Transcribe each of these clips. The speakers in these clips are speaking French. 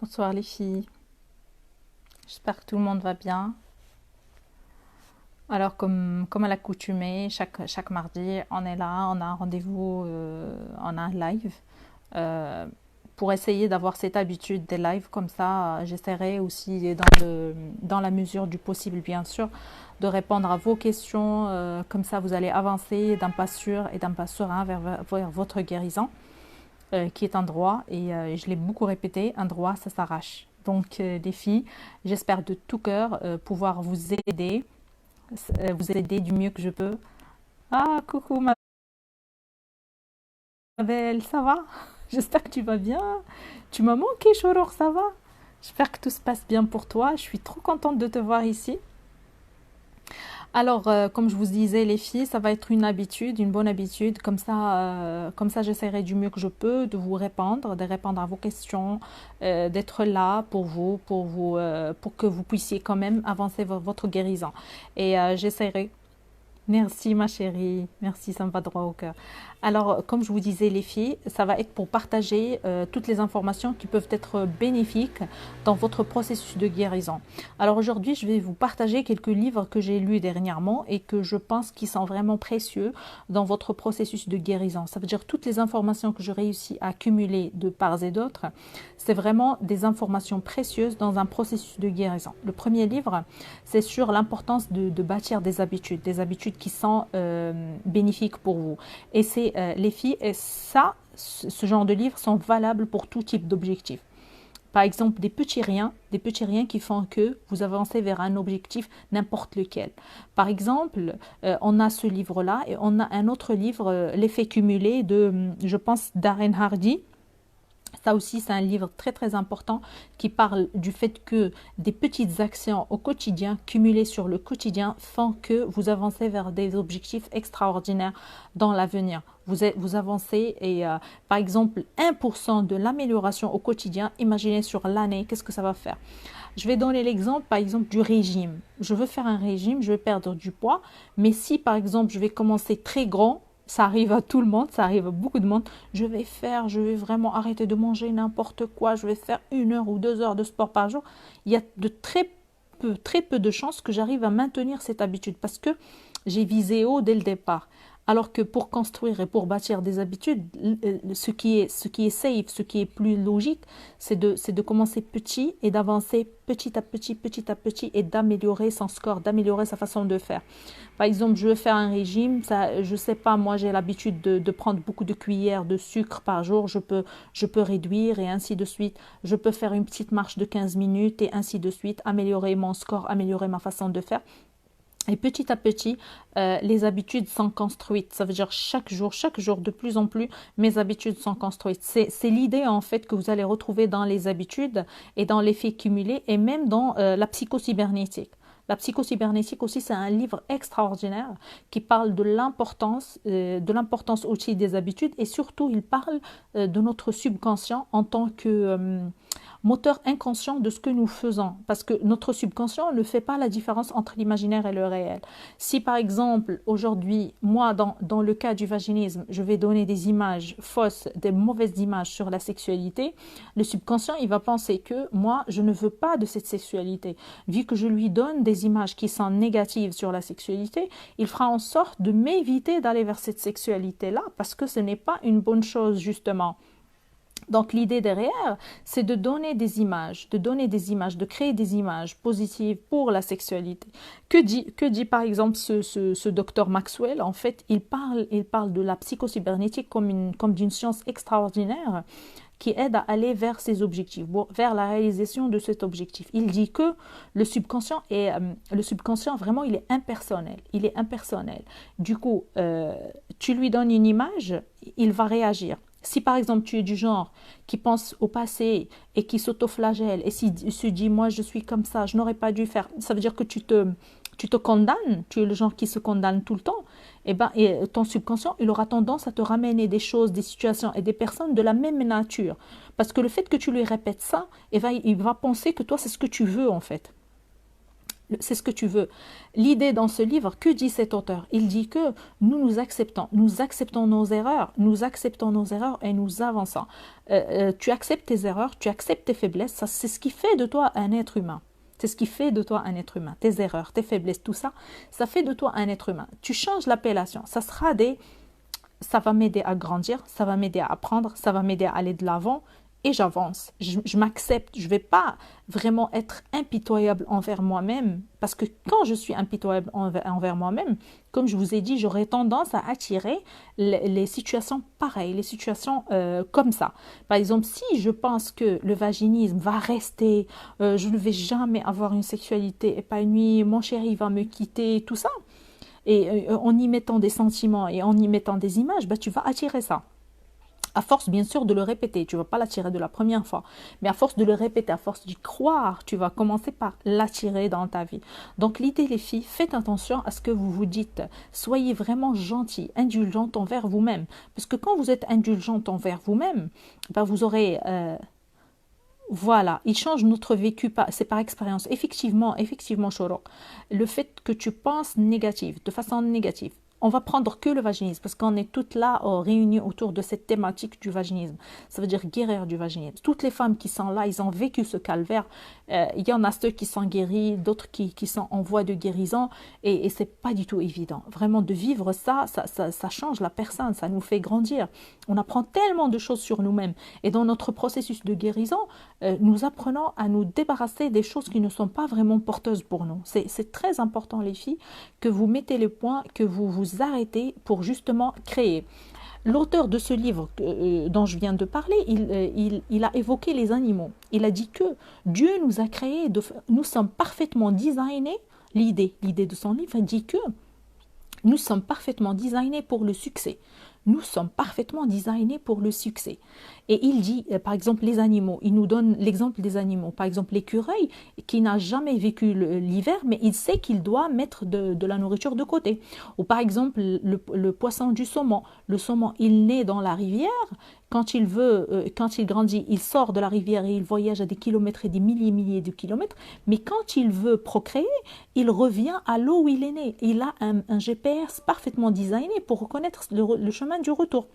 Bonsoir les filles, j'espère que tout le monde va bien. Alors comme à l'accoutumée, chaque mardi, on est là, on a un rendez-vous, on a un live. Euh, pour essayer d'avoir cette habitude des lives comme ça, j'essaierai aussi dans la mesure du possible bien sûr de répondre à vos questions. Comme ça vous allez avancer d'un pas sûr et d'un pas serein vers votre guérison. Qui est un droit, et je l'ai beaucoup répété, un droit, ça s'arrache. Donc les filles, j'espère de tout cœur pouvoir vous aider du mieux que je peux. Ah, coucou ma belle, ça va? J'espère que tu vas bien. Tu m'as manqué, Chorour, ça va? J'espère que tout se passe bien pour toi. Je suis trop contente de te voir ici. Alors, comme je vous disais, les filles, ça va être une habitude, une bonne habitude. Comme ça, j'essaierai du mieux que je peux de vous répondre, de répondre à vos questions, d'être là pour que vous puissiez quand même avancer votre guérison. Et j'essaierai. Merci ma chérie, merci, ça me va droit au cœur. Alors, comme je vous disais les filles, ça va être pour partager toutes les informations qui peuvent être bénéfiques dans votre processus de guérison. Alors aujourd'hui, je vais vous partager quelques livres que j'ai lus dernièrement et que je pense qui sont vraiment précieux dans votre processus de guérison. Ça veut dire toutes les informations que je réussis à accumuler de part et d'autre, c'est vraiment des informations précieuses dans un processus de guérison. Le premier livre, c'est sur l'importance de bâtir des habitudes qui sont bénéfiques pour vous. Et c'est les filles, et ça, ce genre de livres sont valables pour tout type d'objectif. Par exemple, des petits riens qui font que vous avancez vers un objectif n'importe lequel. Par exemple, on a ce livre-là et on a un autre livre, L'effet cumulé de, je pense, Darren Hardy. Ça aussi, c'est un livre très très important qui parle du fait que des petites actions au quotidien, cumulées sur le quotidien, font que vous avancez vers des objectifs extraordinaires dans l'avenir. Vous avancez et par exemple 1% de l'amélioration au quotidien, imaginez sur l'année, qu'est-ce que ça va faire? Je vais donner l'exemple par exemple du régime. Je veux faire un régime, je veux perdre du poids, mais si par exemple je vais commencer très grand, ça arrive à tout le monde, ça arrive à beaucoup de monde. Je vais vraiment arrêter de manger n'importe quoi. Je vais faire 1 heure ou 2 heures de sport par jour. Il y a de très peu de chances que j'arrive à maintenir cette habitude parce que j'ai visé haut dès le départ. Alors que pour construire et pour bâtir des habitudes, ce qui est safe, ce qui est plus logique, c'est de commencer petit et d'avancer petit à petit et d'améliorer son score, d'améliorer sa façon de faire. Par exemple, je veux faire un régime, ça, je sais pas, moi j'ai l'habitude de prendre beaucoup de cuillères de sucre par jour, je peux réduire et ainsi de suite. Je peux faire une petite marche de 15 minutes et ainsi de suite, améliorer mon score, améliorer ma façon de faire. Et petit à petit, les habitudes sont construites. Ça veut dire chaque jour, de plus en plus, mes habitudes sont construites. C'est l'idée en fait que vous allez retrouver dans les habitudes et dans l'effet cumulé et même dans la psychocybernétique. La psychocybernétique aussi, c'est un livre extraordinaire qui parle de l'importance aussi des habitudes et surtout, il parle de notre subconscient en tant que moteur inconscient de ce que nous faisons. Parce que notre subconscient ne fait pas la différence entre l'imaginaire et le réel. Si par exemple, aujourd'hui, moi, dans le cas du vaginisme, je vais donner des images fausses, des mauvaises images sur la sexualité, le subconscient, il va penser que moi, je ne veux pas de cette sexualité. Vu que je lui donne des images qui sont négatives sur la sexualité, il fera en sorte de m'éviter d'aller vers cette sexualité-là parce que ce n'est pas une bonne chose, justement. Donc l'idée derrière, c'est de créer des images positives pour la sexualité. Que dit par exemple ce docteur Maxwell? En fait, il parle de la psychocybernétique comme d'une science extraordinaire qui aide à aller vers ses objectifs, vers la réalisation de cet objectif. Il dit que le subconscient vraiment, il est impersonnel. Il est impersonnel. Du coup, tu lui donnes une image, il va réagir. Si par exemple tu es du genre qui pense au passé et qui s'autoflagelle et se dit moi je suis comme ça, je n'aurais pas dû faire, ça veut dire que tu te condamnes, tu es le genre qui se condamne tout le temps, et ton subconscient il aura tendance à te ramener des choses, des situations et des personnes de la même nature. Parce que le fait que tu lui répètes ça, il va penser que toi c'est ce que tu veux en fait. C'est ce que tu veux. L'idée dans ce livre, que dit cet auteur? Il dit que nous acceptons nos erreurs et nous avançons. Tu acceptes tes erreurs, tu acceptes tes faiblesses, ça, c'est ce qui fait de toi un être humain. C'est ce qui fait de toi un être humain. Tes erreurs, tes faiblesses, tout ça, ça fait de toi un être humain. Tu changes l'appellation, ça va m'aider à grandir, ça va m'aider à apprendre, ça va m'aider à aller de l'avant et j'avance. Je m'accepte, je ne vais pas vraiment être impitoyable envers moi-même parce que quand je suis impitoyable envers moi-même, comme je vous ai dit, j'aurais tendance à attirer les situations pareilles, les situations comme ça. Par exemple, si je pense que le vaginisme va rester, je ne vais jamais avoir une sexualité épanouie, mon chéri va me quitter, tout ça, et en y mettant des sentiments et en y mettant des images, bah, tu vas attirer ça. À force, bien sûr, de le répéter. Tu ne vas pas l'attirer de la première fois. Mais à force de le répéter, à force d'y croire, tu vas commencer par l'attirer dans ta vie. Donc l'idée, les filles, faites attention à ce que vous vous dites. Soyez vraiment gentille, indulgente envers vous-même. Parce que quand vous êtes indulgente envers vous-même, ben vous aurez... voilà, il change notre vécu, c'est par expérience. Effectivement, Choro, le fait que tu penses négatif, de façon négative, on va prendre que le vaginisme, parce qu'on est toutes là réunies autour de cette thématique du vaginisme. Ça veut dire guérir du vaginisme. Toutes les femmes qui sont là, ils ont vécu ce calvaire. Il y en a ceux qui sont guéris, d'autres qui sont en voie de guérison, et c'est pas du tout évident. Vraiment, de vivre ça change la personne, ça nous fait grandir. On apprend tellement de choses sur nous-mêmes. Et dans notre processus de guérison, nous apprenons à nous débarrasser des choses qui ne sont pas vraiment porteuses pour nous. C'est très important, les filles, que vous mettez les points, que vous vous arrêtez pour justement créer. L'auteur de ce livre dont je viens de parler, il a évoqué les animaux. Il a dit que Dieu nous a créés, nous sommes parfaitement designés. L'idée de son livre dit que nous sommes parfaitement designés pour le succès. Nous sommes parfaitement designés pour le succès. Et il dit, par exemple, les animaux. Il nous donne l'exemple des animaux. Par exemple, l'écureuil qui n'a jamais vécu l'hiver, mais il sait qu'il doit mettre de la nourriture de côté. Ou par exemple, le poisson du saumon. Le saumon, il naît dans la rivière. Quand il grandit, il sort de la rivière et il voyage à des kilomètres et des milliers de kilomètres. Mais quand il veut procréer, il revient à l'eau où il est né. Il a un GPS parfaitement designé pour reconnaître le chemin du retour.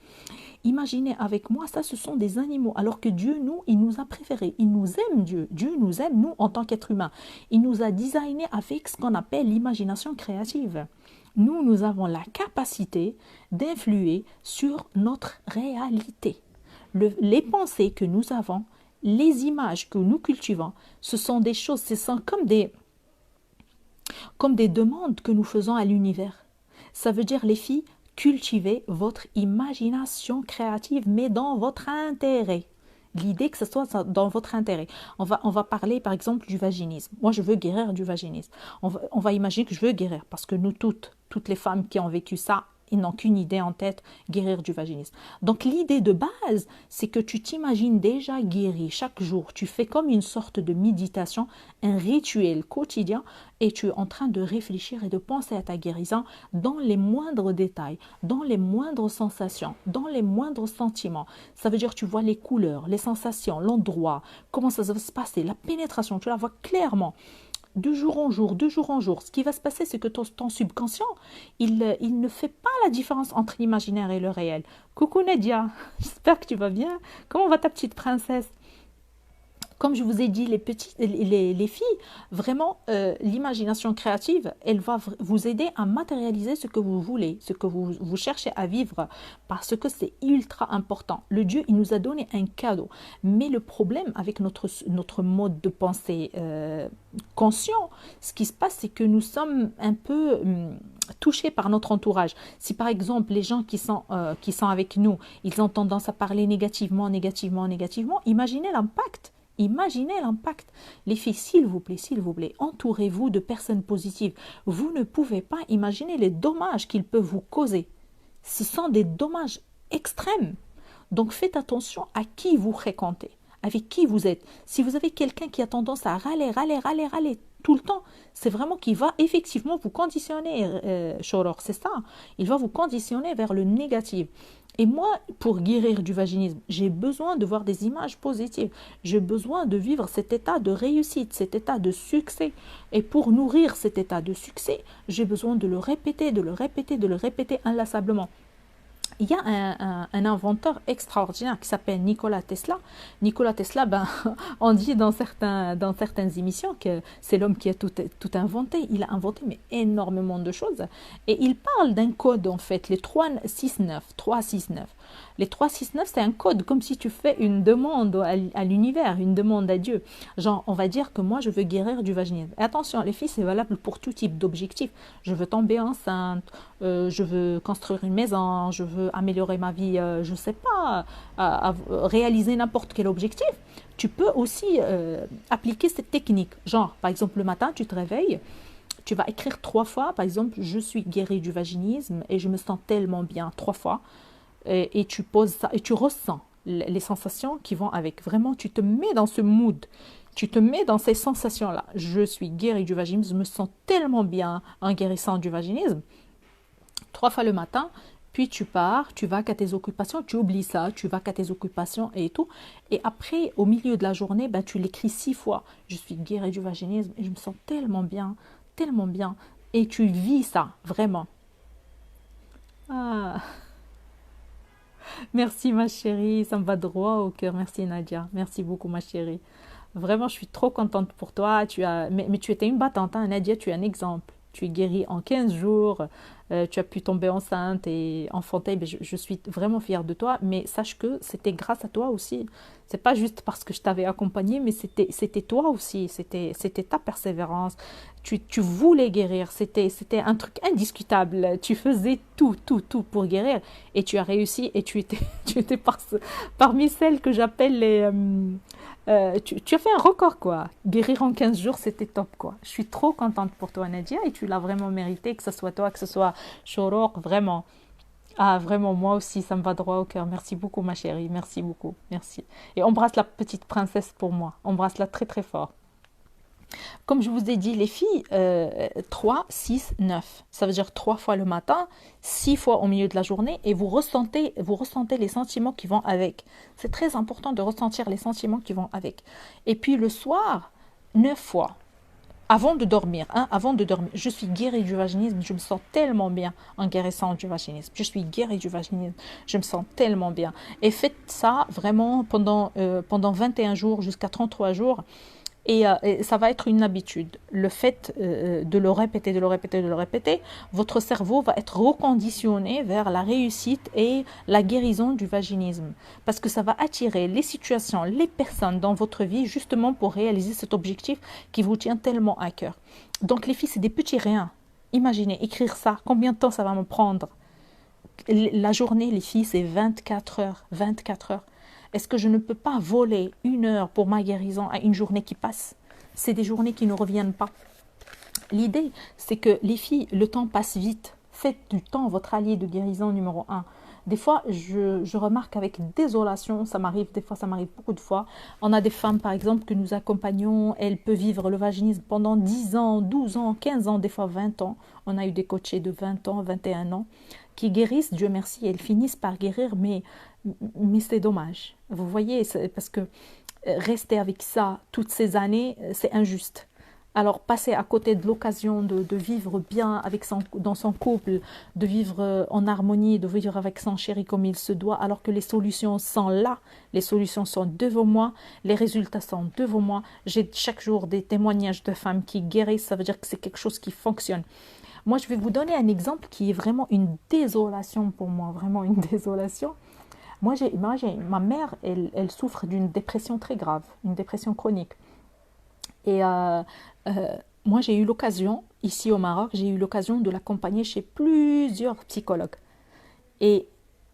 Imaginez avec moi, ça, ce sont des animaux. Alors que Dieu, il nous a préférés. Il nous aime, Dieu. Dieu nous aime, nous, en tant qu'êtres humains. Il nous a designés avec ce qu'on appelle l'imagination créative. Nous avons la capacité d'influer sur notre réalité. Les pensées que nous avons, les images que nous cultivons, ce sont des choses, ce sont comme des demandes que nous faisons à l'univers. Ça veut dire, les filles, cultivez votre imagination créative, mais dans votre intérêt. L'idée que ce soit dans votre intérêt. On va parler par exemple du vaginisme. Moi, je veux guérir du vaginisme. On va imaginer que je veux guérir parce que nous toutes les femmes qui ont vécu ça, ils n'ont qu'une idée en tête, guérir du vaginisme. Donc l'idée de base, c'est que tu t'imagines déjà guéri chaque jour. Tu fais comme une sorte de méditation, un rituel quotidien et tu es en train de réfléchir et de penser à ta guérison dans les moindres détails, dans les moindres sensations, dans les moindres sentiments. Ça veut dire tu vois les couleurs, les sensations, l'endroit, comment ça va se passer, la pénétration, tu la vois clairement. De jour en jour. Ce qui va se passer, c'est que ton subconscient, il ne fait pas la différence entre l'imaginaire et le réel. Coucou Nadia, j'espère que tu vas bien. Comment va ta petite princesse? Comme je vous ai dit, les filles, vraiment, l'imagination créative, elle va vous aider à matérialiser ce que vous voulez, ce que vous cherchez à vivre, parce que c'est ultra important. Le Dieu, il nous a donné un cadeau. Mais le problème avec notre mode de pensée conscient, ce qui se passe, c'est que nous sommes un peu touchés par notre entourage. Si par exemple, les gens qui sont avec nous, ils ont tendance à parler négativement, imaginez l'impact. Imaginez l'impact. Les filles, s'il vous plaît, entourez-vous de personnes positives. Vous ne pouvez pas imaginer les dommages qu'ils peuvent vous causer. Ce sont des dommages extrêmes. Donc faites attention à qui vous fréquentez, avec qui vous êtes. Si vous avez quelqu'un qui a tendance à râler tout le temps, c'est vraiment qu'il va effectivement vous conditionner, Shoror, c'est ça. Il va vous conditionner vers le négatif. Et moi, pour guérir du vaginisme, j'ai besoin de voir des images positives. J'ai besoin de vivre cet état de réussite, cet état de succès. Et pour nourrir cet état de succès, j'ai besoin de le répéter, de le répéter, de le répéter inlassablement. Il y a un inventeur extraordinaire qui s'appelle Nikola Tesla. Nikola Tesla, ben, on dit dans certaines émissions que c'est l'homme qui a tout inventé. Il a inventé mais énormément de choses. Et il parle d'un code en fait, les 369. Les 369, c'est un code, comme si tu fais une demande à l'univers, une demande à Dieu. Genre, on va dire que moi, je veux guérir du vaginisme. Et attention, les filles, c'est valable pour tout type d'objectif. Je veux tomber enceinte, je veux construire une maison, je veux améliorer ma vie, je ne sais pas, réaliser n'importe quel objectif. Tu peux aussi appliquer cette technique. Genre, par exemple, le matin, tu te réveilles, tu vas écrire 3 fois, par exemple, je suis guérie du vaginisme et je me sens tellement bien, 3 fois. Et tu poses ça et tu ressens les sensations qui vont avec. Vraiment, tu te mets dans ce mood, tu te mets dans ces sensations-là. Je suis guérie du vaginisme, je me sens tellement bien en guérissant du vaginisme. 3 fois le matin, puis tu pars, tu vas qu'à tes occupations, tu oublies ça, tu vas qu'à tes occupations et tout. Et après, au milieu de la journée, ben, tu l'écris 6 fois. Je suis guérie du vaginisme et je me sens tellement bien, tellement bien. Et tu vis ça, vraiment. Ah. Merci ma chérie, ça me va droit au cœur. Merci Nadia, merci beaucoup ma chérie. Vraiment, je suis trop contente pour toi. Mais tu étais une battante, hein, Nadia, tu es un exemple. Tu es guérie en 15 jours, tu as pu tomber enceinte et enfanter. Mais je suis vraiment fière de toi, mais sache que c'était grâce à toi aussi. C'est pas juste parce que je t'avais accompagnée, mais c'était toi aussi. C'était ta persévérance. Tu voulais guérir. C'était un truc indiscutable. Tu faisais tout pour guérir. Et tu as réussi et tu étais parmi celles que j'appelle les... tu as fait un record, quoi. Guérir en 15 jours, c'était top, quoi. Je suis trop contente pour toi, Nadia, et tu l'as vraiment mérité, que ce soit toi, que ce soit Shoror, vraiment. Ah, vraiment, moi aussi, ça me va droit au cœur. Merci beaucoup, ma chérie. Merci beaucoup. Merci. Et embrasse la petite princesse pour moi. Embrasse-la très, très fort. Comme je vous ai dit, les filles, 3, 6, 9. Ça veut dire 3 fois le matin, 6 fois au milieu de la journée et vous ressentez les sentiments qui vont avec. C'est très important de ressentir les sentiments qui vont avec. Et puis le soir, 9 fois. Avant de dormir, hein, avant de dormir, je suis guérie du vaginisme, je me sens tellement bien en guérissant du vaginisme. Je suis guérie du vaginisme, je me sens tellement bien. Et faites ça vraiment pendant 21 jours jusqu'à 33 jours. Et ça va être une habitude. Le fait de le répéter, de le répéter, de le répéter, votre cerveau va être reconditionné vers la réussite et la guérison du vaginisme. Parce que ça va attirer les situations, les personnes dans votre vie justement pour réaliser cet objectif qui vous tient tellement à cœur. Donc les filles, c'est des petits riens. Imaginez, écrire ça, combien de temps ça va me prendre? La journée, les filles, c'est 24 heures. 24 heures. Est-ce que je ne peux pas voler 1 heure pour ma guérison à une journée qui passe? C'est des journées qui ne reviennent pas. L'idée, c'est que les filles, le temps passe vite. Faites du temps votre allié de guérison numéro 1. Des fois, je remarque avec désolation, ça m'arrive, des fois ça m'arrive beaucoup de fois. On a des femmes, par exemple, que nous accompagnons, elles peuvent vivre le vaginisme pendant 10 ans, 12 ans, 15 ans, des fois 20 ans. On a eu des coachés de 20 ans, 21 ans, qui guérissent, Dieu merci, elles finissent par guérir, mais c'est dommage. Vous voyez, parce que rester avec ça toutes ces années, c'est injuste. Alors, passer à côté de l'occasion de vivre bien dans son couple, de vivre en harmonie, de vivre avec son chéri comme il se doit, alors que les solutions sont là, les solutions sont devant moi, les résultats sont devant moi. J'ai chaque jour des témoignages de femmes qui guérissent, ça veut dire que c'est quelque chose qui fonctionne. Moi, je vais vous donner un exemple qui est vraiment une désolation pour moi, vraiment une désolation. Ma mère, elle souffre d'une dépression très grave, une dépression chronique. Et moi, j'ai eu l'occasion, ici au Maroc, j'ai eu l'occasion de l'accompagner chez plusieurs psychologues. Et,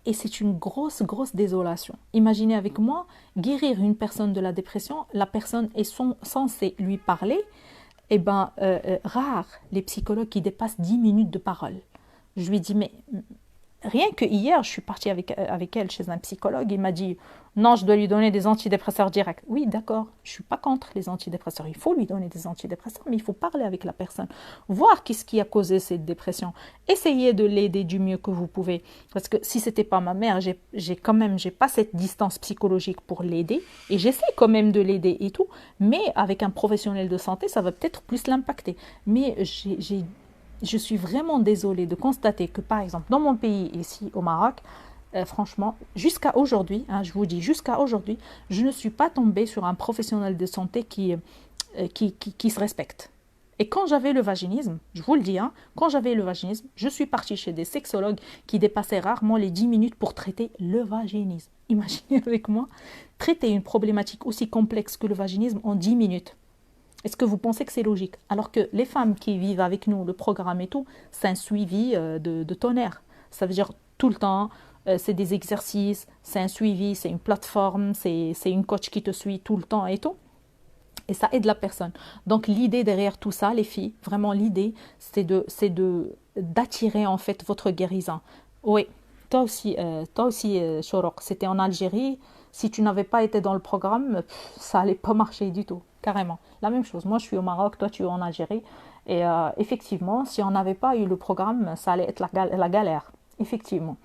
et c'est une grosse, grosse désolation. Imaginez avec moi, guérir une personne de la dépression, la personne est censée lui parler. Eh bien, rare les psychologues qui dépassent 10 minutes de parole. Je lui dis, mais Rien que hier, je suis partie avec elle chez un psychologue. Il m'a dit, non, je dois lui donner des antidépresseurs directs. Oui, d'accord, je ne suis pas contre les antidépresseurs. Il faut lui donner des antidépresseurs, mais il faut parler avec la personne, voir qu'est-ce qui a causé cette dépression. Essayez de l'aider du mieux que vous pouvez. Parce que si ce n'était pas ma mère, j'ai pas cette distance psychologique pour l'aider. Et j'essaie quand même de l'aider et tout. Mais avec un professionnel de santé, ça va peut-être plus l'impacter. Mais je suis vraiment désolée de constater que, par exemple, dans mon pays, ici au Maroc, franchement, jusqu'à aujourd'hui, hein, je vous dis, jusqu'à aujourd'hui, je ne suis pas tombée sur un professionnel de santé qui se respecte. Et quand j'avais le vaginisme, je vous le dis, hein, quand j'avais le vaginisme, je suis partie chez des sexologues qui dépassaient rarement les 10 minutes pour traiter le vaginisme. Imaginez avec moi, traiter une problématique aussi complexe que le vaginisme en 10 minutes. Est-ce que vous pensez que c'est logique? Alors que les femmes qui vivent avec nous, le programme et tout, c'est un suivi de tonnerre. Ça veut dire tout le temps, c'est des exercices, c'est un suivi, c'est une plateforme, c'est une coach qui te suit tout le temps et tout. Et ça aide la personne. Donc l'idée derrière tout ça, les filles, vraiment l'idée, c'est d'attirer en fait votre guérison. Oui, toi aussi, Choroq, c'était en Algérie. Si tu n'avais pas été dans le programme, ça allait pas marcher du tout, carrément. La même chose. Moi, je suis au Maroc, toi, tu es en Algérie. Et effectivement, si on n'avait pas eu le programme, ça allait être la galère. Effectivement.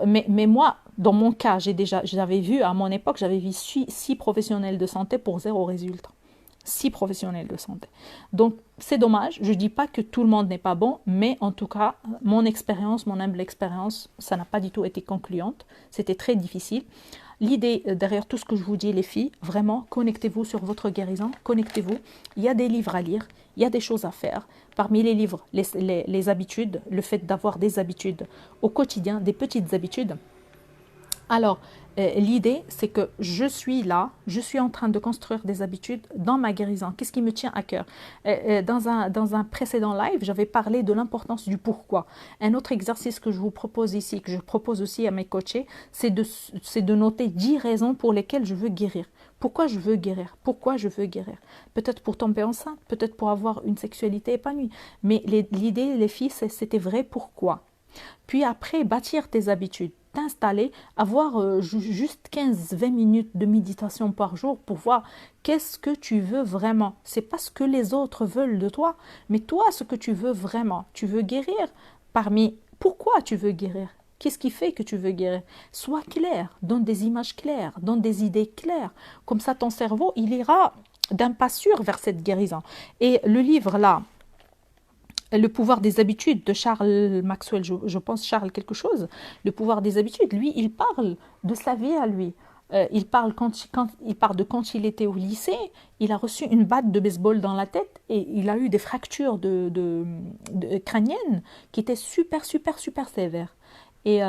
Mais moi, dans mon cas, j'avais vu, à mon époque, j'avais vu 6 professionnels de santé pour 0 résultat. 6 professionnels de santé. Donc, c'est dommage. Je ne dis pas que tout le monde n'est pas bon, mais en tout cas, mon expérience, mon humble expérience, ça n'a pas du tout été concluante. C'était très difficile. L'idée derrière tout ce que je vous dis, les filles, vraiment, connectez-vous sur votre guérison, connectez-vous. Il y a des livres à lire, il y a des choses à faire. Parmi les livres, les habitudes, le fait d'avoir des habitudes au quotidien, des petites habitudes. Alors, l'idée, c'est que je suis là, je suis en train de construire des habitudes dans ma guérison. Qu'est-ce qui me tient à cœur? Dans un précédent live, j'avais parlé de l'importance du pourquoi. Un autre exercice que je vous propose ici, que je propose aussi à mes coachés, c'est de noter 10 raisons pour lesquelles je veux guérir. Pourquoi je veux guérir? Pourquoi je veux guérir? Peut-être pour tomber enceinte, peut-être pour avoir une sexualité épanouie. Mais l'idée, les filles, c'était vrai pourquoi. Puis après, bâtir tes habitudes, t'installer, avoir juste 15-20 minutes de méditation par jour pour voir qu'est-ce que tu veux vraiment. C'est pas ce que les autres veulent de toi, mais toi, ce que tu veux vraiment. Tu veux guérir pourquoi tu veux guérir? Qu'est-ce qui fait que tu veux guérir? Sois clair, donne des images claires, donne des idées claires. Comme ça, ton cerveau, il ira d'un pas sûr vers cette guérison. Et le livre là, Le pouvoir des habitudes de Charles Maxwell, je pense Charles quelque chose. Le pouvoir des habitudes, lui, il parle de sa vie à lui. Il parle quand il était au lycée, il a reçu une batte de baseball dans la tête et il a eu des fractures crâniennes qui étaient super, super, super sévères. Et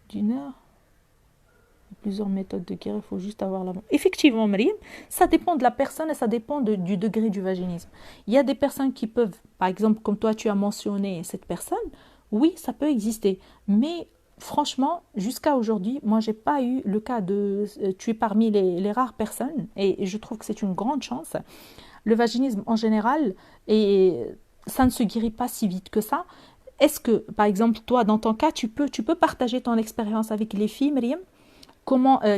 d'une heure, plusieurs méthodes de guérir, il faut juste avoir la bonne. Effectivement, Mariam, ça dépend de la personne et ça dépend du degré du vaginisme. Il y a des personnes qui peuvent, par exemple, comme toi tu as mentionné cette personne, oui, ça peut exister. Mais franchement, jusqu'à aujourd'hui, moi, j'ai pas eu le cas de... Tu es parmi les rares personnes et je trouve que c'est une grande chance. Le vaginisme en général, et ça ne se guérit pas si vite que ça. Est-ce que, par exemple, toi, dans ton cas, tu peux partager ton expérience avec les filles, Mariam?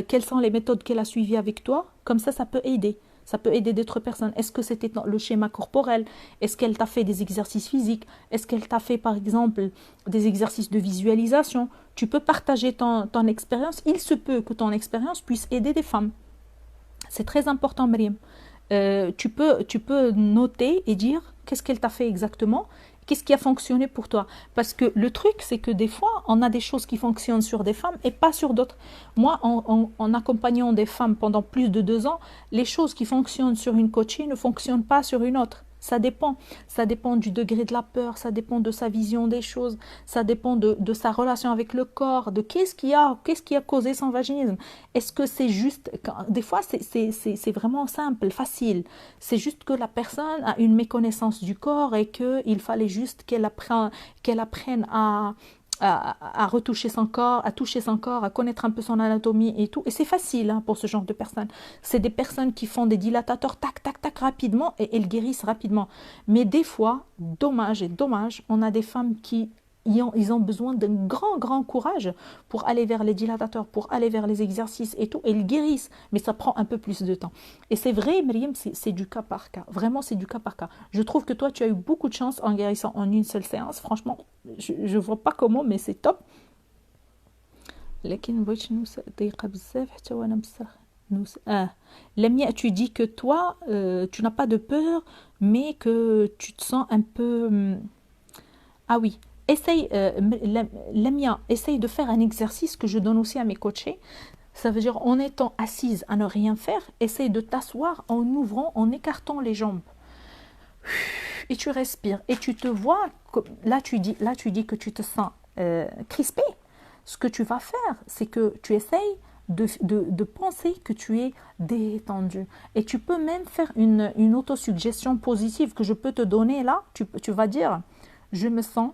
Quelles sont les méthodes qu'elle a suivies avec toi? Comme ça peut aider. Ça peut aider d'autres personnes. Est-ce que c'était le schéma corporel? Est-ce qu'elle t'a fait des exercices physiques? Est-ce qu'elle t'a fait, par exemple, des exercices de visualisation? Tu peux partager ton expérience. Il se peut que ton expérience puisse aider des femmes. C'est très important, Mariam. Tu peux noter et dire qu'est-ce qu'elle t'a fait exactement. Qu'est-ce qui a fonctionné pour toi? Parce que le truc, c'est que des fois, on a des choses qui fonctionnent sur des femmes et pas sur d'autres. Moi, en accompagnant des femmes pendant plus de 2 ans, les choses qui fonctionnent sur une coachée ne fonctionnent pas sur une autre. Ça dépend. Ça dépend du degré de la peur, ça dépend de sa vision des choses, ça dépend de sa relation avec le corps, de qu'est-ce qui a causé son vaginisme. Est-ce que c'est juste... Des fois, c'est vraiment simple, facile. C'est juste que la personne a une méconnaissance du corps et qu'il fallait juste qu'elle apprenne à retoucher son corps, à toucher son corps, à connaître un peu son anatomie et tout. Et c'est facile hein, pour ce genre de personnes. C'est des personnes qui font des dilatateurs tac, tac, tac rapidement et elles guérissent rapidement. Mais des fois, dommage et dommage, on a des femmes qui ils ont besoin d'un grand, grand courage pour aller vers les dilatateurs, pour aller vers les exercices et tout. Et ils guérissent, mais ça prend un peu plus de temps. Et c'est vrai, Myriam, c'est du cas par cas. Vraiment, c'est du cas par cas. Je trouve que toi, tu as eu beaucoup de chance en guérissant en une seule séance. Franchement, je ne vois pas comment, mais c'est top. لكن مبغيتش ضيقة بزاف حتى وانا بصراحة Lamia, tu dis que toi, tu n'as pas de peur, mais que tu te sens un peu... Ah oui, essaye, Lamia, essaye de faire un exercice que je donne aussi à mes coachés. Ça veut dire en étant assise à ne rien faire, essaye de t'asseoir en ouvrant, en écartant les jambes. Et tu respires. Et tu te vois, là tu dis que tu te sens crispé. Ce que tu vas faire, c'est que tu essayes de penser que tu es détendu. Et tu peux même faire une autosuggestion positive que je peux te donner là. Tu vas dire, je me sens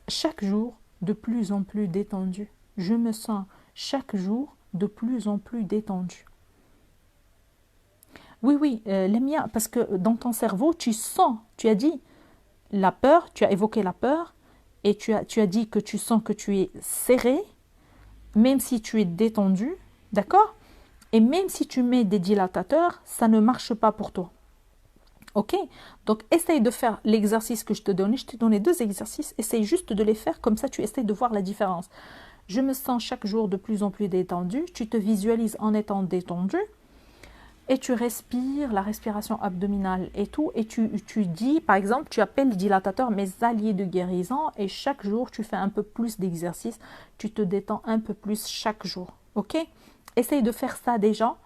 chaque jour de plus en plus détendu. Je me sens chaque jour de plus en plus détendu. Oui, Lamia, parce que dans ton cerveau, tu sens, tu as dit la peur, tu as évoqué la peur, et tu as dit que tu sens que tu es serré, même si tu es détendu, d'accord? Et même si tu mets des dilatateurs, ça ne marche pas pour toi. Ok? Donc, essaye de faire l'exercice que je te donnais. Je t'ai donné 2 exercices. Essaye juste de les faire, comme ça tu essayes de voir la différence. Je me sens chaque jour de plus en plus détendu. Tu te visualises en étant détendu. Et tu respires, la respiration abdominale et tout, et tu dis, par exemple, tu appelles les dilatateurs mes alliés de guérison, et chaque jour, tu fais un peu plus d'exercices, tu te détends un peu plus chaque jour, ok? Essaye de faire ça déjà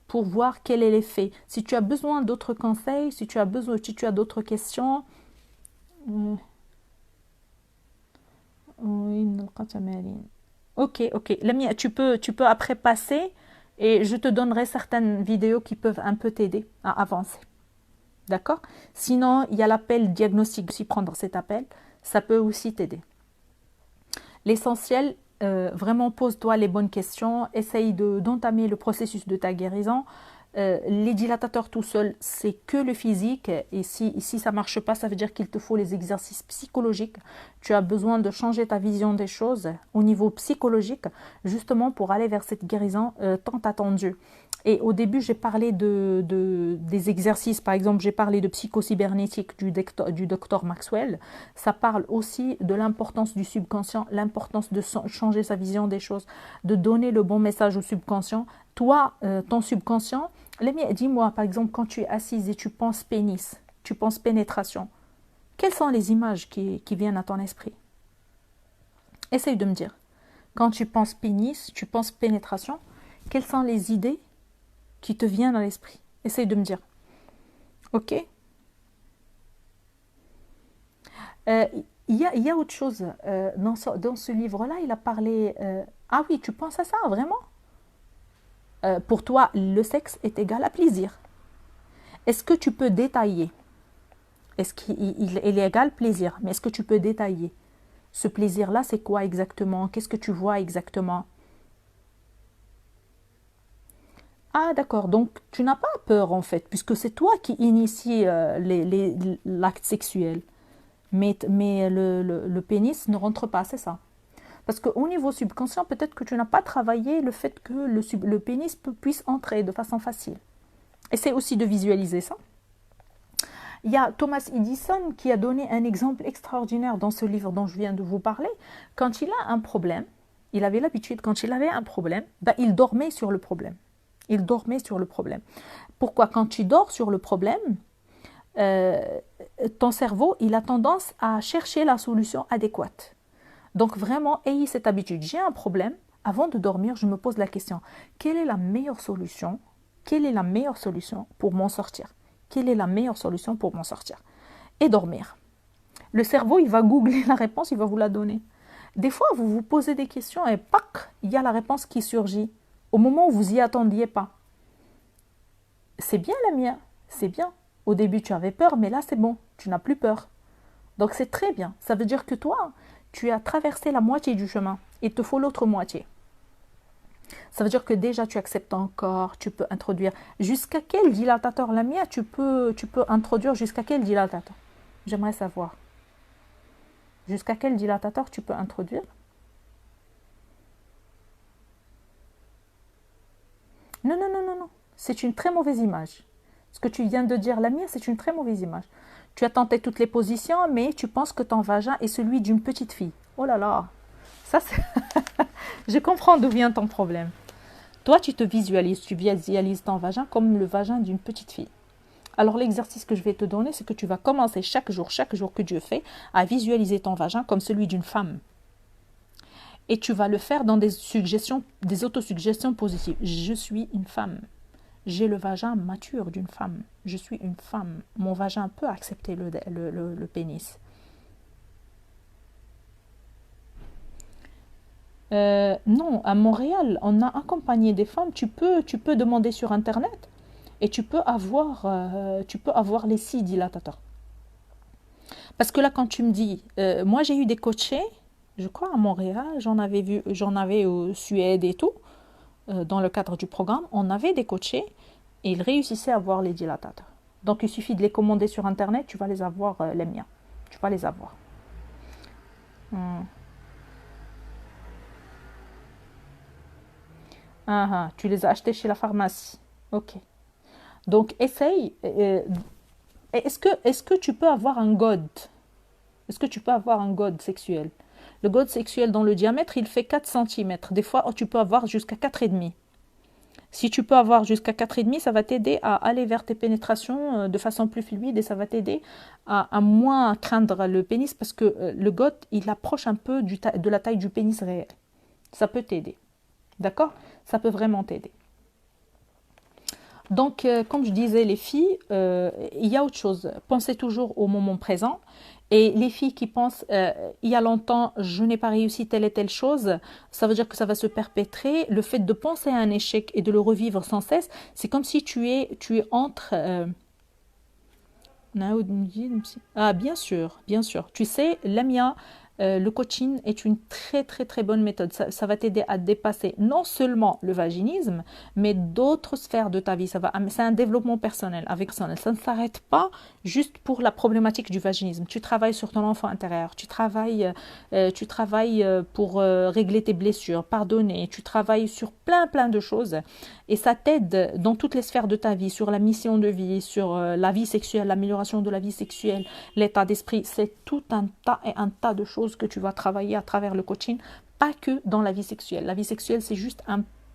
pour voir quel est l'effet. Si tu as besoin d'autres conseils, si tu as d'autres questions, ok, Lamia, tu peux après passer. Et je te donnerai certaines vidéos qui peuvent un peu t'aider à avancer. D'accord? Sinon, il y a l'appel diagnostic, aussi prendre cet appel, ça peut aussi t'aider. L'essentiel, vraiment pose-toi les bonnes questions, essaye d'entamer le processus de ta guérison. Les dilatateurs tout seuls, c'est que le physique, et si ça ne marche pas, ça veut dire qu'il te faut les exercices psychologiques. Tu as besoin de changer ta vision des choses au niveau psychologique, justement pour aller vers cette guérison tant attendue. Et au début, j'ai parlé des exercices, par exemple, j'ai parlé de psychocybernétique du docteur Maxwell. Ça parle aussi de l'importance du subconscient, l'importance de changer sa vision des choses, de donner le bon message au subconscient. Toi, ton subconscient, dis-moi, par exemple, quand tu es assise et tu penses pénis, tu penses pénétration, quelles sont les images qui viennent à ton esprit? Essaye de me dire. Quand tu penses pénis, tu penses pénétration, quelles sont les idées qui te viennent à l'esprit? Essaye de me dire. Ok? Il y a autre chose. Dans ce livre-là, il a parlé... ah oui, tu penses à ça, vraiment? Pour toi, le sexe est égal à plaisir. Est-ce que tu peux détailler? Est-ce qu'il est égal plaisir? Mais est-ce que tu peux détailler? Ce plaisir-là, c'est quoi exactement? Qu'est-ce que tu vois exactement? Ah d'accord, donc tu n'as pas peur en fait, puisque c'est toi qui initie l'acte sexuel. Mais le pénis ne rentre pas, c'est ça. Parce qu'au niveau subconscient, peut-être que tu n'as pas travaillé le fait que le pénis puisse entrer de façon facile. Essaie aussi de visualiser ça. Il y a Thomas Edison qui a donné un exemple extraordinaire dans ce livre dont je viens de vous parler. Quand il a un problème, il avait l'habitude, quand il avait un problème, il dormait sur le problème. Il dormait sur le problème. Pourquoi? Quand tu dors sur le problème, ton cerveau, il a tendance à chercher la solution adéquate. Donc vraiment, ayez cette habitude. J'ai un problème, avant de dormir, je me pose la question, quelle est la meilleure solution? Quelle est la meilleure solution pour m'en sortir? Quelle est la meilleure solution pour m'en sortir? Et dormir. Le cerveau, il va googler la réponse, il va vous la donner. Des fois, vous vous posez des questions et pac, il y a la réponse qui surgit. Au moment où vous y attendiez pas. C'est bien Lamia, c'est bien. Au début, tu avais peur, mais là, c'est bon, tu n'as plus peur. Donc, c'est très bien. Ça veut dire que toi, tu as traversé la moitié du chemin. Il te faut l'autre moitié. Ça veut dire que déjà tu acceptes ton corps, tu peux introduire. Jusqu'à quel dilatateur, Lamia, tu peux introduire jusqu'à quel dilatateur? J'aimerais savoir. Jusqu'à quel dilatateur tu peux introduire? Non, non, non, non, non. C'est une très mauvaise image. Ce que tu viens de dire, Lamia, c'est une très mauvaise image. Tu as tenté toutes les positions, mais tu penses que ton vagin est celui d'une petite fille. Oh là là. Ça, c'est... Je comprends d'où vient ton problème. Toi, tu visualises ton vagin comme le vagin d'une petite fille. Alors l'exercice que je vais te donner, c'est que tu vas commencer chaque jour que Dieu fait, à visualiser ton vagin comme celui d'une femme. Et tu vas le faire dans des suggestions, des autosuggestions positives. Je suis une femme. J'ai le vagin mature d'une femme. Je suis une femme. Mon vagin peut accepter le pénis. Non, à Montréal, on a accompagné des femmes. Tu peux demander sur Internet et tu peux avoir les 6 dilatateurs. Parce que là, quand tu me dis, moi j'ai eu des coachés, je crois à Montréal, j'en avais au Suède et tout, dans le cadre du programme, on avait des coachés et ils réussissaient à avoir les dilatateurs. Donc il suffit de les commander sur Internet, tu vas les avoir, les miens. Tu vas les avoir. Hmm. Ah, ah, tu les as achetés chez la pharmacie. Ok. Donc essaye. Est-ce que tu peux avoir un god? Est-ce que tu peux avoir un god sexuel? Le god sexuel dans le diamètre, il fait 4 cm. Des fois, tu peux avoir jusqu'à 4,5. Si tu peux avoir jusqu'à 4,5, ça va t'aider à aller vers tes pénétrations de façon plus fluide et ça va t'aider à moins craindre le pénis parce que le god, il approche un peu de la taille du pénis réel. Ça peut t'aider. D'accord? Ça peut vraiment t'aider. Donc, comme je disais, les filles, il y a autre chose. Pensez toujours au moment présent. Et les filles qui pensent, il y a longtemps, je n'ai pas réussi telle et telle chose, ça veut dire que ça va se perpétrer. Le fait de penser à un échec et de le revivre sans cesse, c'est comme si tu es entre... ah, bien sûr, bien sûr. Tu sais, Lamia, le coaching est une très très très bonne méthode. Ça va t'aider à dépasser non seulement le vaginisme, mais d'autres sphères de ta vie. C'est un développement personnel avec ça. Ça ne s'arrête pas juste pour la problématique du vaginisme. Tu travailles sur ton enfant intérieur. Tu travailles pour régler tes blessures, pardonner. Tu travailles sur plein plein de choses. Et ça t'aide dans toutes les sphères de ta vie, sur la mission de vie, sur la vie sexuelle, l'amélioration de la vie sexuelle, l'état d'esprit. C'est tout un tas et un tas de choses que tu vas travailler à travers le coaching, pas que dans la vie sexuelle. La vie sexuelle, c'est juste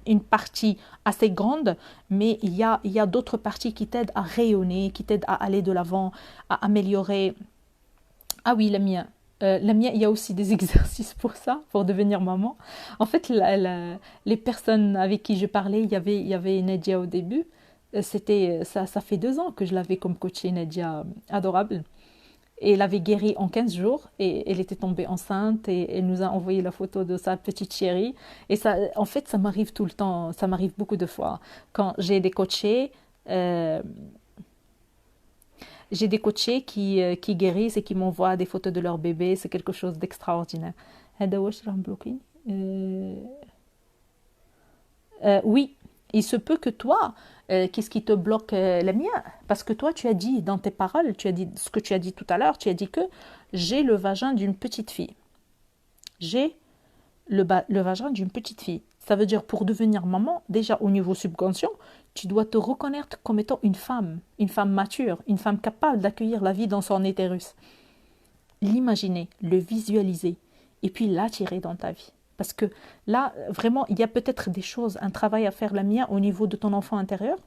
une partie assez grande, mais il y a d'autres parties qui t'aident à rayonner, qui t'aident à aller de l'avant, à améliorer. Ah oui, la mienne, il y a aussi des exercices pour ça, pour devenir maman. En fait, les personnes avec qui je parlais, il y avait Nadia au début. Ça fait 2 ans que je l'avais comme coachée, Nadia, adorable. Et elle avait guéri en 15 jours et elle était tombée enceinte et elle nous a envoyé la photo de sa petite chérie. Et ça, en fait, ça m'arrive tout le temps, ça m'arrive beaucoup de fois. Quand euh, j'ai des coachés qui guérissent et qui m'envoient des photos de leur bébé. C'est quelque chose d'extraordinaire. هذا واش راه مبلوكين؟ Oui, il se peut que toi, qu'est-ce qui te bloque la mienne? Parce que toi, tu as dit dans tes paroles, tu as dit ce que tu as dit tout à l'heure, tu as dit que j'ai le vagin d'une petite fille. J'ai le vagin d'une petite fille. Ça veut dire pour devenir maman, déjà au niveau subconscient, tu dois te reconnaître comme étant une femme mature, une femme capable d'accueillir la vie dans son utérus. L'imaginer, le visualiser et puis l'attirer dans ta vie. Parce que là, vraiment, il y a peut-être des choses, un travail à faire la mienne au niveau de ton enfant intérieur.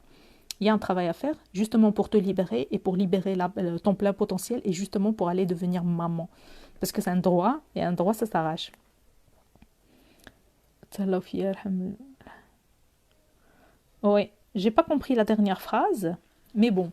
Il y a un travail à faire justement pour te libérer et pour libérer ton plein potentiel et justement pour aller devenir maman. Parce que c'est un droit et un droit, ça s'arrache. Oui, j'ai pas compris la dernière phrase, mais bon.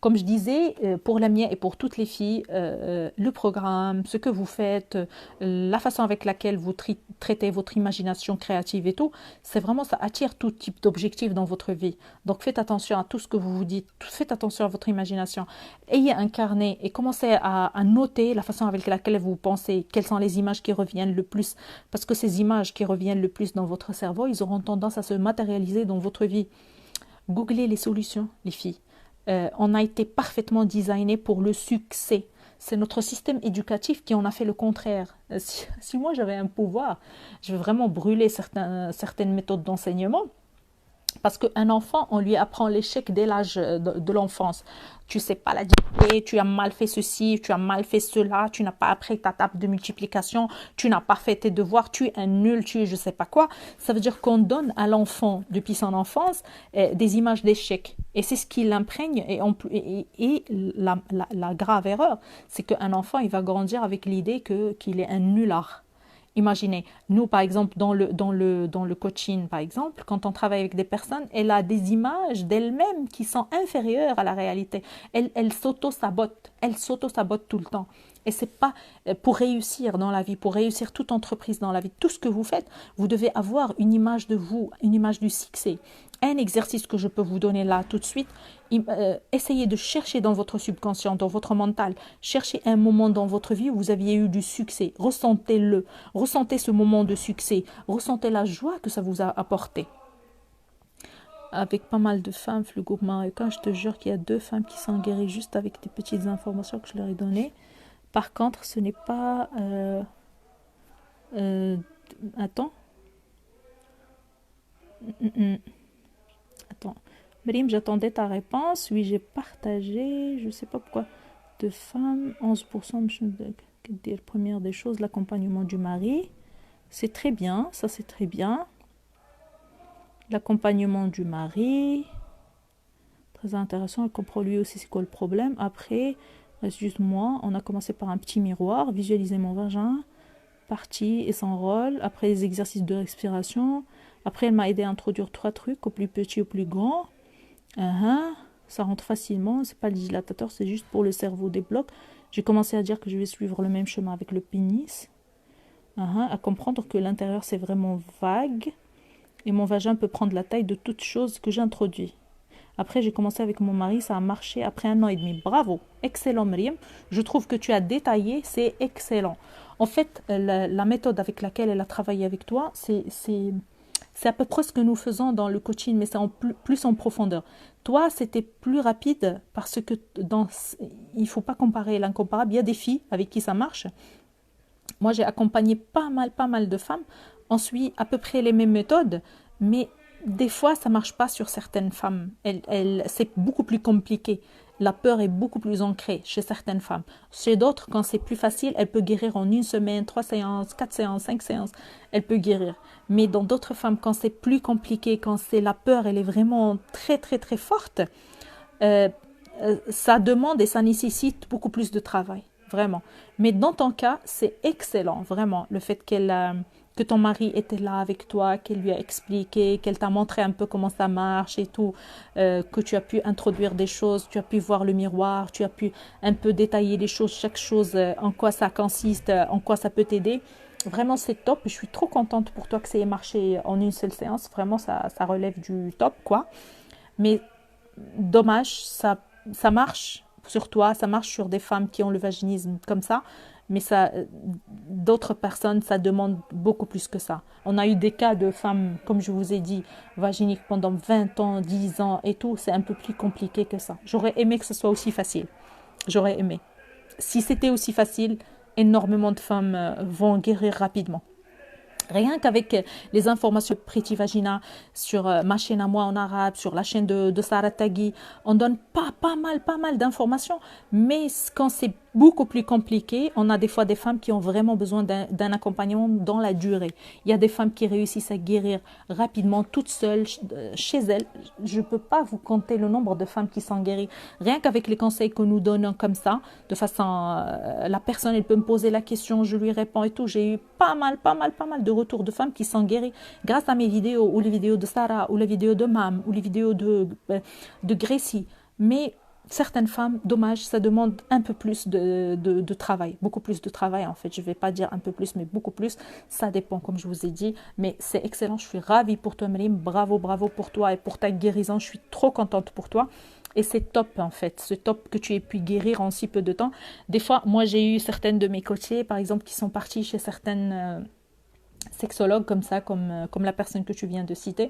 Comme je disais, pour la mienne et pour toutes les filles, le programme, ce que vous faites, la façon avec laquelle vous traitez votre imagination créative et tout, c'est vraiment, ça attire tout type d'objectifs dans votre vie. Donc faites attention à tout ce que vous vous dites, faites attention à votre imagination. Ayez un carnet et commencez à noter la façon avec laquelle vous pensez, quelles sont les images qui reviennent le plus. Parce que ces images qui reviennent le plus dans votre cerveau, ils auront tendance à se matérialiser dans votre vie. Googlez les solutions, les filles. On a été parfaitement designé pour le succès. C'est notre système éducatif qui en a fait le contraire. Si moi j'avais un pouvoir, je vais vraiment brûler certaines méthodes d'enseignement. Parce qu'un enfant, on lui apprend l'échec dès l'âge de l'enfance. Tu ne sais pas la dictée, tu as mal fait ceci, tu as mal fait cela, tu n'as pas appris ta table de multiplication, tu n'as pas fait tes devoirs, tu es un nul, tu es je ne sais pas quoi. Ça veut dire qu'on donne à l'enfant, depuis son enfance, des images d'échec. Et c'est ce qui l'imprègne. Et la grave erreur, c'est qu'un enfant, il va grandir avec l'idée qu'il est un nulard. Imaginez, nous par exemple dans le coaching par exemple, quand on travaille avec des personnes, elle a des images d'elle-même qui sont inférieures à la réalité. Elle s'auto-sabote, tout le temps. Et c'est pas pour réussir dans la vie, pour réussir toute entreprise dans la vie, tout ce que vous faites, vous devez avoir une image de vous, une image du succès. Un exercice que je peux vous donner là tout de suite, essayez de chercher dans votre subconscient, dans votre mental, cherchez un moment dans votre vie où vous aviez eu du succès, ressentez-le, ressentez ce moment de succès, ressentez la joie que ça vous a apporté. Avec pas mal de femmes, le groupe marocain, je te jure qu'il y a 2 femmes qui sont guéries juste avec des petites informations que je leur ai données. Par contre, ce n'est pas... attends. Attends. Mrim, j'attendais ta réponse. Oui, j'ai partagé, je ne sais pas pourquoi, de femmes, 11%, première des choses, l'accompagnement du mari. C'est très bien, ça c'est très bien. L'accompagnement du mari. Très intéressant, elle comprend lui aussi c'est quoi le problème. Après, reste juste moi. On a commencé par un petit miroir, visualiser mon vagin, partie et son rôle. Après les exercices de respiration. Après, elle m'a aidé à introduire 3 trucs, au plus petit, au plus grand. Ça rentre facilement, c'est pas le dilatateur, c'est juste pour le cerveau des blocs. J'ai commencé à dire que je vais suivre le même chemin avec le pénis. À comprendre que l'intérieur c'est vraiment vague et mon vagin peut prendre la taille de toute chose que j'introduis. Après, j'ai commencé avec mon mari, ça a marché après 1 an et demi. Bravo, excellent Myriam. Je trouve que tu as détaillé, c'est excellent. En fait, la méthode avec laquelle elle a travaillé avec toi, c'est à peu près ce que nous faisons dans le coaching, mais c'est plus en profondeur. Toi, c'était plus rapide parce que il ne faut pas comparer l'incomparable. Il y a des filles avec qui ça marche. Moi, j'ai accompagné pas mal de femmes. On suit à peu près les mêmes méthodes, mais des fois, ça ne marche pas sur certaines femmes. C'est beaucoup plus compliqué. La peur est beaucoup plus ancrée chez certaines femmes. Chez d'autres, quand c'est plus facile, elle peut guérir en 1 semaine, 3 séances, 4 séances, 5 séances. Elle peut guérir. Mais dans d'autres femmes, quand c'est plus compliqué, quand c'est la peur, elle est vraiment très, très, très forte, ça demande et ça nécessite beaucoup plus de travail. Vraiment. Mais dans ton cas, c'est excellent, vraiment. Le fait que ton mari était là avec toi, qu'elle lui a expliqué, qu'elle t'a montré un peu comment ça marche et tout, que tu as pu introduire des choses, tu as pu voir le miroir, tu as pu un peu détailler les choses, chaque chose, en quoi ça consiste, en quoi ça peut t'aider. Vraiment, c'est top. Je suis trop contente pour toi que ça ait marché en une seule séance. Vraiment, ça relève du top, quoi. Mais dommage, ça marche sur toi, ça marche sur des femmes qui ont le vaginisme comme ça. Mais ça, d'autres personnes, ça demande beaucoup plus que ça. On a eu des cas de femmes, comme je vous ai dit, vaginiques pendant 20 ans, 10 ans et tout. C'est un peu plus compliqué que ça. J'aurais aimé que ce soit aussi facile. J'aurais aimé. Si c'était aussi facile, énormément de femmes vont guérir rapidement. Rien qu'avec les informations de Pretty Vagina sur ma chaîne à moi en arabe, sur la chaîne de Sarah Taghi, on donne pas mal d'informations. Mais quand c'est beaucoup plus compliqué, on a des fois des femmes qui ont vraiment besoin d'un accompagnement dans la durée. Il y a des femmes qui réussissent à guérir rapidement, toutes seules, chez elles. Je ne peux pas vous compter le nombre de femmes qui sont guéries. Rien qu'avec les conseils que nous donnons comme ça, de façon, la personne, elle peut me poser la question, je lui réponds et tout. J'ai eu pas mal de retours de femmes qui sont guéries grâce à mes vidéos, ou les vidéos de Sarah, ou les vidéos de Mam, ou les vidéos de Gracie. Mais certaines femmes, dommage, ça demande un peu plus de travail, beaucoup plus de travail en fait. Je ne vais pas dire un peu plus, mais beaucoup plus. Ça dépend, comme je vous ai dit. Mais c'est excellent, je suis ravie pour toi, Mrim. Bravo, bravo pour toi et pour ta guérison. Je suis trop contente pour toi. Et c'est top en fait, c'est top que tu aies pu guérir en si peu de temps. Des fois, moi j'ai eu certaines de mes coachées, par exemple, qui sont parties chez certaines sexologues comme ça, comme la personne que tu viens de citer.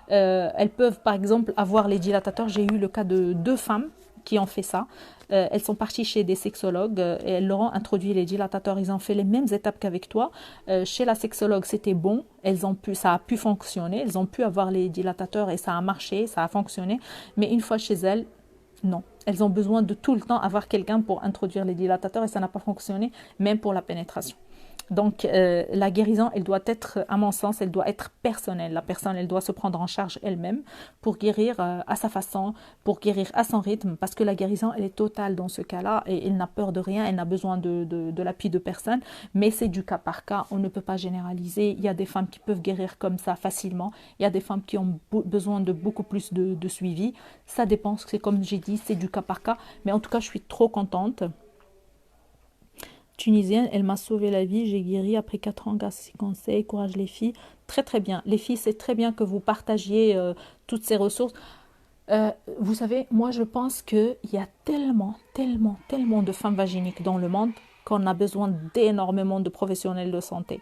Elles peuvent par exemple avoir les dilatateurs. J'ai eu le cas de 2 femmes qui ont fait ça. Elles sont parties chez des sexologues et elles leur ont introduit les dilatateurs. Ils ont fait les mêmes étapes qu'avec toi. Chez la sexologue, c'était bon. Ça a pu fonctionner. Elles ont pu avoir les dilatateurs et ça a marché, ça a fonctionné. Mais une fois chez elles, non. Elles ont besoin de tout le temps avoir quelqu'un pour introduire les dilatateurs et ça n'a pas fonctionné, même pour la pénétration. Donc, la guérison, elle doit être, à mon sens, elle doit être personnelle. La personne, elle doit se prendre en charge elle-même pour guérir à sa façon, pour guérir à son rythme, parce que la guérison, elle est totale dans ce cas-là et elle n'a peur de rien, elle n'a besoin de l'appui de personne, mais c'est du cas par cas, on ne peut pas généraliser. Il y a des femmes qui peuvent guérir comme ça facilement, il y a des femmes qui ont besoin de beaucoup plus de suivi. Ça dépend, c'est comme j'ai dit, c'est du cas par cas, mais en tout cas, je suis trop contente. Tunisienne, elle m'a sauvé la vie, j'ai guéri après 4 ans grâce à ses conseils, courage les filles. Très très bien, les filles, c'est très bien que vous partagiez toutes ces ressources. Vous savez, moi je pense qu'il y a tellement de femmes vaginiques dans le monde qu'on a besoin d'énormément de professionnels de santé,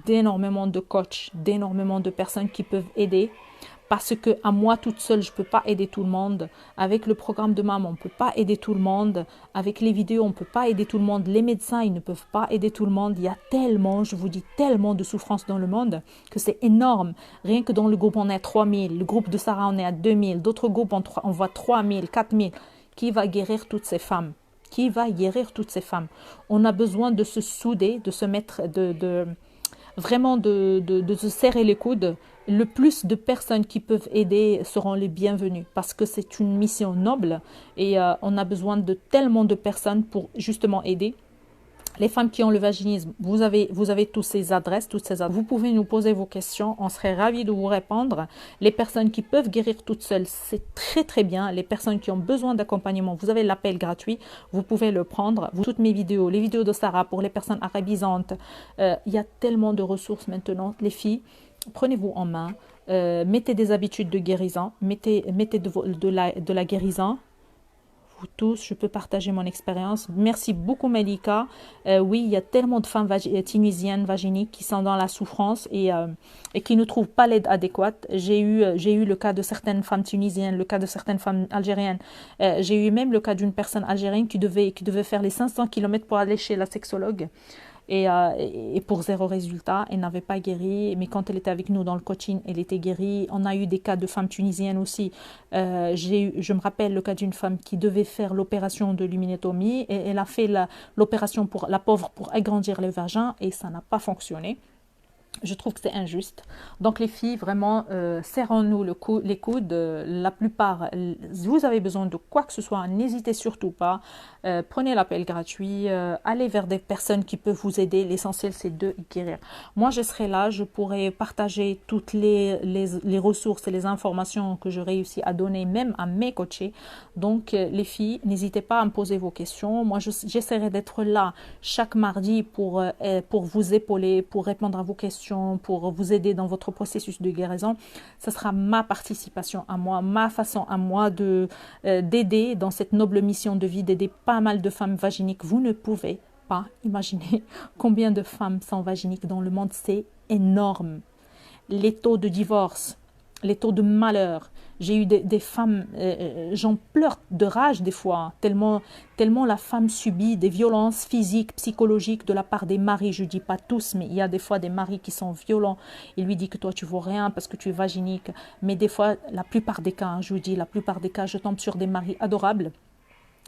d'énormément de coachs, d'énormément de personnes qui peuvent aider. Parce que à moi toute seule, je ne peux pas aider tout le monde. Avec le programme de maman, on ne peut pas aider tout le monde. Avec les vidéos, on ne peut pas aider tout le monde. Les médecins, ils ne peuvent pas aider tout le monde. Il y a tellement, je vous dis, tellement de souffrance dans le monde que c'est énorme. Rien que dans le groupe, on est à 3000. Le groupe de Sarah, on est à 2000. D'autres groupes, on voit 3000, 4000. Qui va guérir toutes ces femmes? Qui va guérir toutes ces femmes? On a besoin de se souder, de se mettre, vraiment de se serrer les coudes. Le plus de personnes qui peuvent aider seront les bienvenues parce que c'est une mission noble et on a besoin de tellement de personnes pour justement aider. Les femmes qui ont le vaginisme, vous avez toutes ces adresses. Vous pouvez nous poser vos questions, on serait ravis de vous répondre. Les personnes qui peuvent guérir toutes seules, c'est très très bien. Les personnes qui ont besoin d'accompagnement, vous avez l'appel gratuit, vous pouvez le prendre. Toutes mes vidéos, les vidéos de Sarah pour les personnes arabisantes, il y a tellement de ressources maintenant. Les filles, prenez-vous en main, mettez des habitudes de guérison, mettez de la guérison. Vous tous, je peux partager mon expérience. Merci beaucoup Malika. Oui, il y a tellement de femmes tunisiennes vaginiques qui sont dans la souffrance et qui ne trouvent pas l'aide adéquate. J'ai eu le cas de certaines femmes tunisiennes, le cas de certaines femmes algériennes. J'ai eu même le cas d'une personne algérienne qui devait faire les 500 kilomètres pour aller chez la sexologue. Et pour 0 résultat, elle n'avait pas guéri. Mais quand elle était avec nous dans le coaching, elle était guérie. On a eu des cas de femmes tunisiennes aussi. Je me rappelle le cas d'une femme qui devait faire l'opération de luminétomie. Et elle a fait l'opération pour la pauvre pour agrandir le vagin et ça n'a pas fonctionné. Je trouve que c'est injuste. Donc les filles, vraiment, serrons-nous les coudes. La plupart, vous avez besoin de quoi que ce soit, n'hésitez surtout pas. Prenez l'appel gratuit, allez vers des personnes qui peuvent vous aider. L'essentiel, c'est de guérir. Moi, je serai là, je pourrai partager toutes les ressources et les informations que je réussis à donner, même à mes coachés. Donc, les filles, n'hésitez pas à me poser vos questions. Moi, j'essaierai d'être là chaque mardi pour vous épauler, pour répondre à vos questions, pour vous aider dans votre processus de guérison. Ce sera ma participation à moi, ma façon à moi d'aider dans cette noble mission de vie, d'aider pas mal de femmes vaginiques. Vous ne pouvez pas imaginer combien de femmes sont vaginiques dans le monde, c'est énorme. Les taux de divorce, les taux de malheur. J'ai eu des femmes, j'en pleure de rage des fois, tellement la femme subit des violences physiques, psychologiques de la part des maris. Je ne dis pas tous, mais il y a des fois des maris qui sont violents. Il lui dit que toi tu ne vaux rien parce que tu es vaginique. Mais des fois, la plupart des cas, je vous dis, la plupart des cas, je tombe sur des maris adorables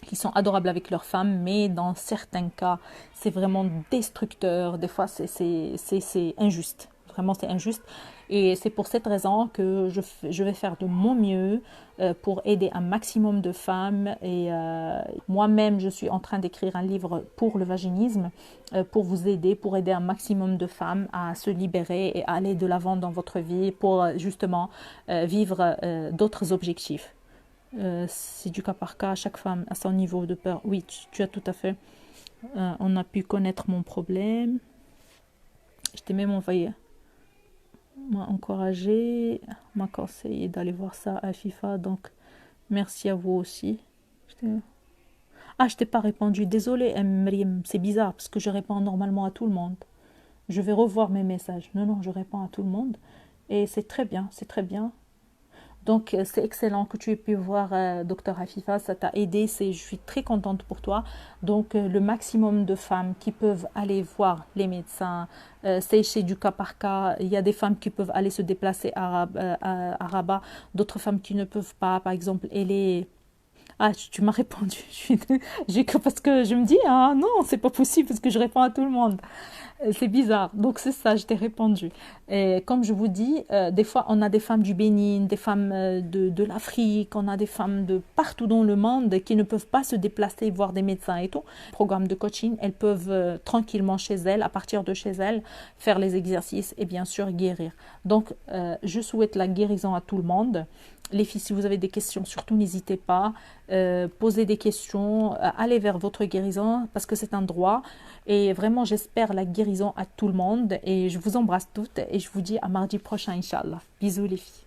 qui sont adorables avec leurs femmes, mais dans certains cas, c'est vraiment destructeur. Des fois, c'est injuste. Vraiment, c'est injuste. Et c'est pour cette raison que je vais faire de mon mieux pour aider un maximum de femmes. Et moi-même, je suis en train d'écrire un livre pour le vaginisme, pour vous aider, pour aider un maximum de femmes à se libérer et à aller de l'avant dans votre vie pour justement vivre d'autres objectifs. C'est du cas par cas, chaque femme a son niveau de peur. Oui, tu as tout à fait. On a pu connaître mon problème. Je t'ai même envoyé, m'a encouragé, m'a conseillé d'aller voir ça à FIFA. Donc, merci à vous aussi. Ah, je t'ai pas répondu. Désolée, Mriem, c'est bizarre parce que je réponds normalement à tout le monde. Je vais revoir mes messages. Non, non, je réponds à tout le monde. Et c'est très bien, c'est très bien. Donc, c'est excellent que tu aies pu voir Docteur Afifa, ça t'a aidé, je suis très contente pour toi. Donc, le maximum de femmes qui peuvent aller voir les médecins, c'est du cas par cas. Il y a des femmes qui peuvent aller se déplacer à Rabat, d'autres femmes qui ne peuvent pas. Par exemple, elle est... Ah, tu m'as répondu. Parce que je me dis, ah non, c'est pas possible parce que je réponds à tout le monde. C'est bizarre. Donc c'est ça, je t'ai répondu. Et comme je vous dis, des fois on a des femmes du Bénin, des femmes de l'Afrique, on a des femmes de partout dans le monde qui ne peuvent pas se déplacer, voir des médecins et tout. Programme de coaching, elles peuvent tranquillement chez elles, à partir de chez elles, faire les exercices et bien sûr guérir. Donc je souhaite la guérison à tout le monde. Les filles, si vous avez des questions, surtout n'hésitez pas. Posez des questions, allez vers votre guérison parce que c'est un droit. Et vraiment, j'espère la guérison à tout le monde. Et je vous embrasse toutes et je vous dis à mardi prochain, Inch'Allah. Bisous les filles.